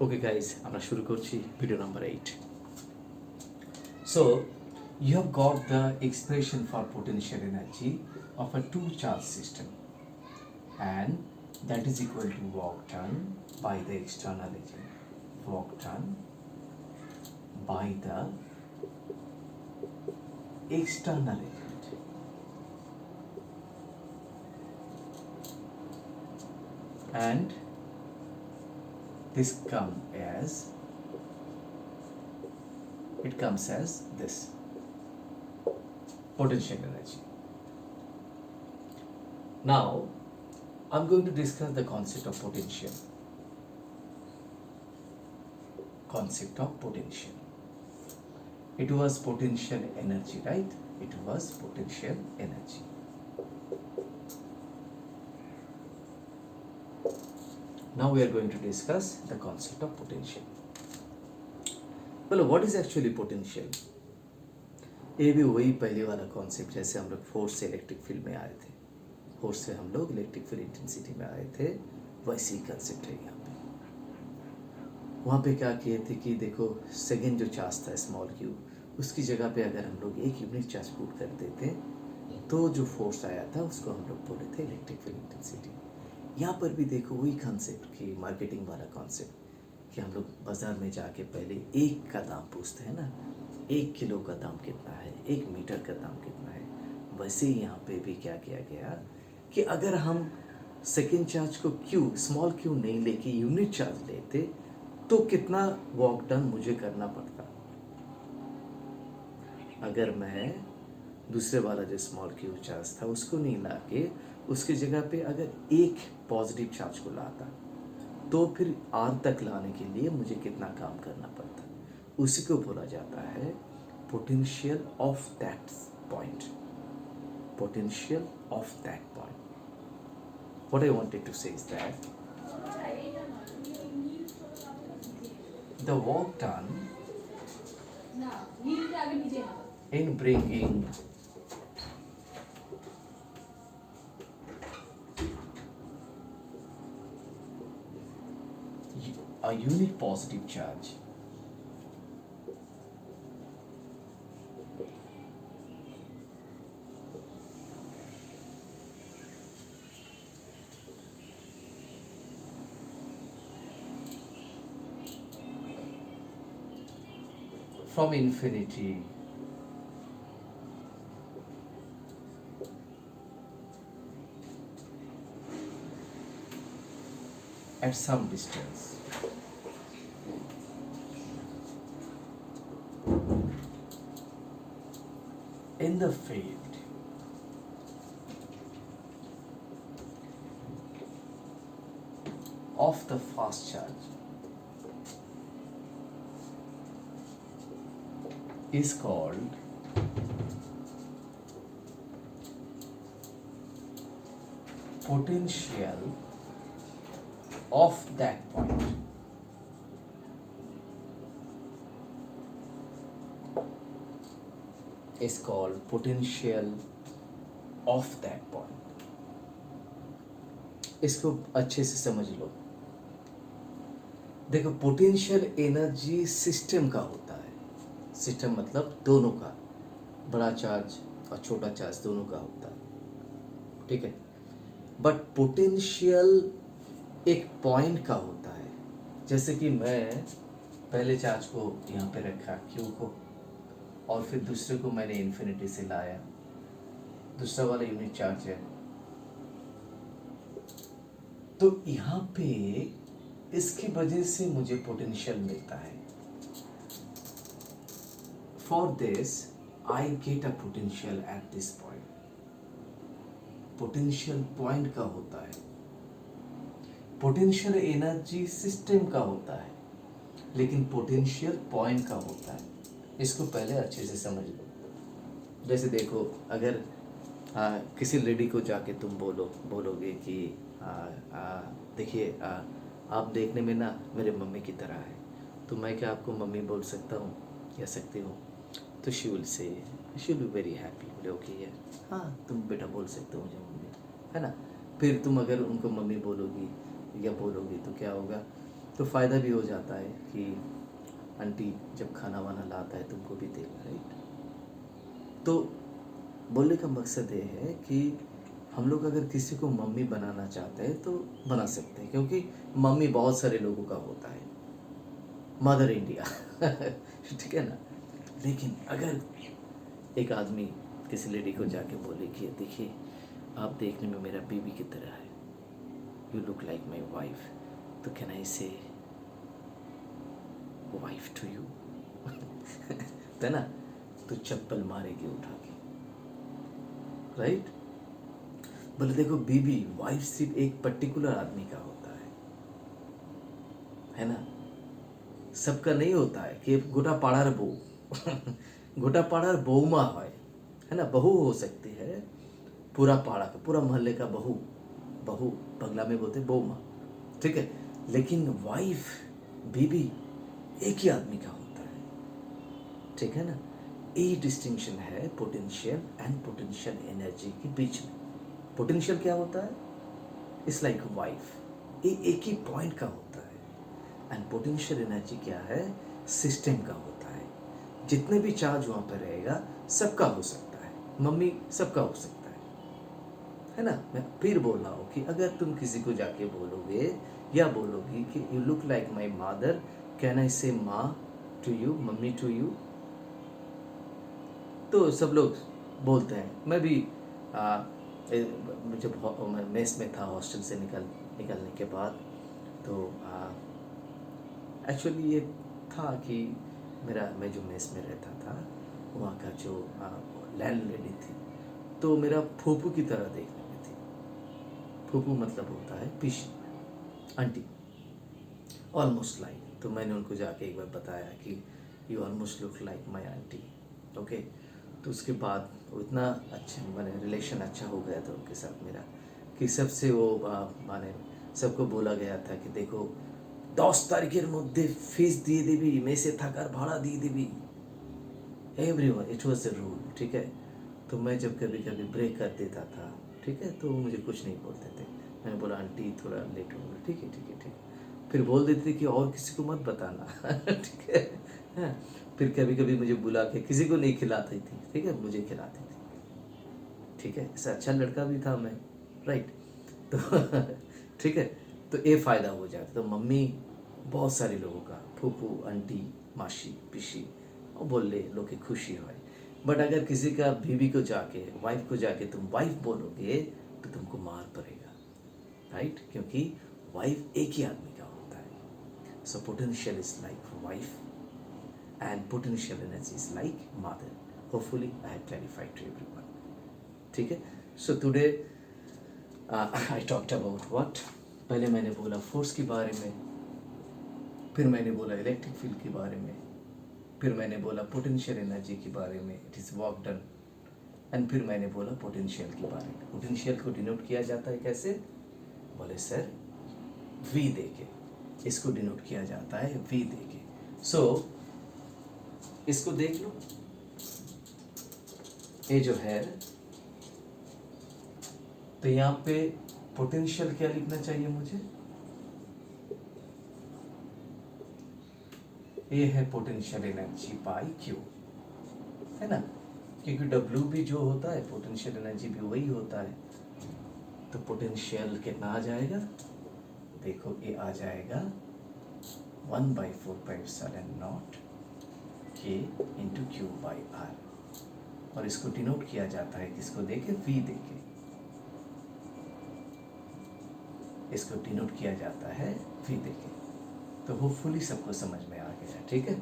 Okay guys, আমরা শুরু করছি video number 8. So you have got the expression for potential energy of a two charge system, and that is equal to work done by the external agent. Work done by the external agent. And this comes as this potential energy. Now I'm going to discuss the concept of potential. It was potential energy, right? It was potential energy. Now we are going to discuss the concept of potential. Well, what is actually potential? ये भी वही पहले वाला concept, जैसे हम लोग force से electric field में आए थे, फोर्स से हम लोग इलेक्ट्रिक फील्ड इंटेंसिटी में आए थे, वैसे ही कंसेप्ट है यहाँ पे. वहाँ पे क्या किए थे कि देखो, सेकेंड जो चार्ज था स्मॉल क्यू, उसकी जगह पे अगर हम लोग एक यूनिट चार्ज पुट कर देते तो जो फोर्स आया था उसको हम लोग बोले थे इलेक्ट्रिक फील्ड इंटेंसिटी. यहाँ पर भी देखो वही कॉन्सेप्ट की मार्केटिंग वाला कॉन्सेप्ट कि हम लोग बाज़ार में जाके पहले एक का दाम पूछते हैं ना, 1 किलो का दाम कितना है, 1 मीटर का दाम कितना है. वैसे ही यहाँ पे भी क्या किया गया कि अगर हम सेकेंड चार्ज को क्यू, स्मॉल क्यू नहीं लेके यूनिट चार्ज लेते तो कितना वर्क डन मुझे करना पड़ता. अगर मैं दूसरे वाला जो स्मॉल क्यू चार्ज था उसको नहीं ला के उसकी जगह पे अगर एक पॉजिटिव चार्ज को लाता तो फिर आर तक लाने के लिए मुझे कितना काम करना पड़ता. उसी को बोला जाता है potential of that point. Potential of that point. What I wanted to say is that the work done in bringing a unit positive charge from infinity at some distance in the field of the fast charge is called potential of that point. Is called potential of that point. इसको अच्छे से समझ लो. देखो, potential energy system का होता है. System मतलब दोनों का, बड़ा चार्ज और छोटा चार्ज दोनों का होता है, ठीक है. बट पोटेंशियल एक पॉइंट का होता है. जैसे कि मैं पहले चार्ज को यहाँ पे रखा क्यू को, और फिर दूसरे को मैंने इन्फिनिटी से लाया, दूसरा वाला यूनिट चार्ज है, तो यहाँ पे इसकी वजह से मुझे पोटेंशियल मिलता है. For this, I get a potential at this point. Potential point का होता है. पोटेंशियल एनर्जी सिस्टम का होता है, लेकिन पोटेंशियल पॉइंट का होता है. इसको पहले अच्छे से समझ लो. जैसे देखो, अगर किसी लेडी को जाके तुम बोलोगे कि देखिए, आप देखने में ना मेरे मम्मी की तरह है, तो मैं क्या आपको मम्मी बोल सकता हूँ या सकती हूँ? तो she will be very happy. बोले ओके यार, हाँ तुम बेटा बोल सकते हो मुझे मम्मी, है ना. फिर तुम अगर उनको मम्मी बोलोगी या बोलोगी तो क्या होगा तो फ़ायदा भी हो जाता है कि आंटी जब खाना वाना लाता है तुमको भी देगा, राइट। तो बोलने का मकसद ये है कि हम लोग अगर किसी को मम्मी बनाना चाहते हैं तो बना सकते हैं, क्योंकि मम्मी बहुत सारे लोगों का होता है, मदर इंडिया ठीक है ना। लेकिन अगर एक आदमी किसी लेडी को जाके बोले कि देखिए आप देखने में मेरा बीबी की तरह है, you look like my wife, तो कैन आई से वाइफ टू यू है ना, तो चप्पल मारेगी उठा के, राइट। बोले देखो बीबी वाइफ सिर्फ एक पर्टिकुलर आदमी का होता है ना, सबका नहीं होता है कि गोटा पाड़ार बहू गोटा पाड़ार बहूमा है ना, बहू हो सकती है पूरा पाड़ा का, पूरा मोहल्ले का बहू, बहू बंगला में बोलते बहूमा, ठीक है। लेकिन वाइफ बीबी एक ही आदमी का होता है, ठीक है ना। ये डिस्टिंक्शन है पोटेंशियल एंड पोटेंशियल एनर्जी के बीच में। पोटेंशियल क्या होता है, इट्स लाइक वाइफ, ये एक ही पॉइंट का होता है। एंड पोटेंशियल एनर्जी क्या है, सिस्टम का होता है। जितने भी चार्ज वहाँ पर रहेगा सबका हो सकता है, मम्मी सबका हो सकता है ना। मैं फिर बोल रहा हूँ कि अगर तुम किसी को जाके बोलोगे या बोलोगी कि you look like my mother, can I say माँ to you, mummy to you, तो सब लोग बोलते हैं। मैं भी जब मेस में था, हॉस्टल से निकलने के बाद, तो एक्चुअली ये था कि मैं जो मेस में रहता था वहाँ का जो लैंडलेडी थी, तो मेरा फूफू की तरह देखने में थी। फूफू मतलब होता है पीसी, आंटी, ऑलमोस्ट लाइक। तो मैंने उनको जाके एक बार बताया कि you almost look like my aunty, okay. तो उसके बाद वो इतना अच्छा, माने रिलेशन अच्छा हो गया था उनके साथ मेरा, कि सबसे वो माने सबको बोला गया था कि देखो 10 तारीखेर मध्य फीस दिए देवी, मेसे थाकार भाड़ा दिए देवी, everyone, it was the rule, ठीक है। तो मैं जब कभी कभी ब्रेक कर देता था, ठीक है, तो मुझे कुछ नहीं बोलते थे। मैंने बोला आंटी थोड़ा लेट हो गया, ठीक है ठीक है ठीक है। फिर बोल देते थे कि और किसी को मत बताना ठीक है। हाँ, फिर कभी कभी मुझे बुला के, किसी को नहीं खिलाती थी, ठीक है, मुझे खिलाती थी, ठीक है। ऐसा अच्छा लड़का भी था मैं, राइट। तो ठीक है, तो ये फ़ायदा हो जाता। तो मम्मी बहुत सारे लोगों का, फूफू, आंटी, मासी, पीसी, और बोल ले लोग की खुशी हो। बट अगर किसी का बीवी को जाके, वाइफ को जाके तुम वाइफ बोलोगे तो तुमको मार पड़ेगा, राइट, क्योंकि वाइफ एक ही आदमी का होता है। So potential is like wife and potential energy is like mother. Hopefully I have clarified to everyone. ठीक है। So today I talked about what, पहले मैंने बोला फोर्स के बारे में, फिर मैंने बोला इलेक्ट्रिक फील्ड के बारे में, फिर मैंने बोला पोटेंशियल एनर्जी के बारे में, it is work done, and फिर मैंने बोला पोटेंशियल के बारे में। पोटेंशियल को डिनोट किया जाता है कैसे, बोले सर वी देके, इसको डिनोट किया जाता है वी देके। सो इसको देख लो, ये जो है, तो यहाँ पे पोटेंशियल क्या लिखना चाहिए मुझे, ये है पोटेंशियल एनर्जी बाई क्यू, है ना, क्योंकि डब्ल्यू भी जो होता है पोटेंशियल एनर्जी भी वही होता है। तो पोटेंशियल कितना आ जाएगा, देखो ये आ जाएगा 1/4πε0 के इंटू क्यू बाई आर, और इसको डिनोट किया जाता है किसको देके, वी देके, इसको डिनोट किया जाता है वी देके। तो होपफुली सबको समझ में आ गया, ठीक है।